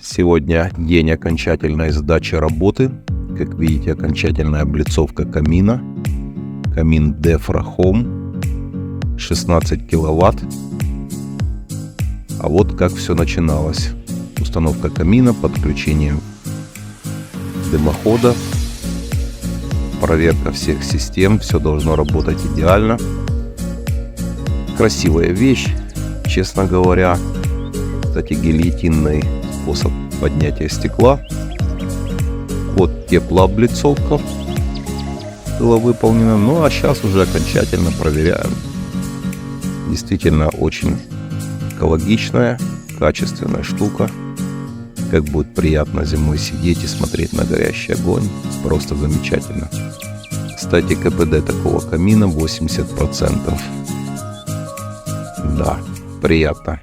Сегодня день окончательной сдачи работы. Как видите, окончательная облицовка камина. Камин Defra Home, 16 киловатт. А вот как все начиналось. Установка камина, подключение дымохода, проверка всех систем. Все должно работать идеально. Красивая вещь, честно говоря. Кстати, гильотинный способ поднятия стекла. Вот теплооблицовка была выполнена. Ну а сейчас уже окончательно проверяем. Действительно очень экологичная, качественная штука. Как будет приятно зимой сидеть и смотреть на горящий огонь. Просто замечательно. Кстати, КПД такого камина 80%. Да, приятно.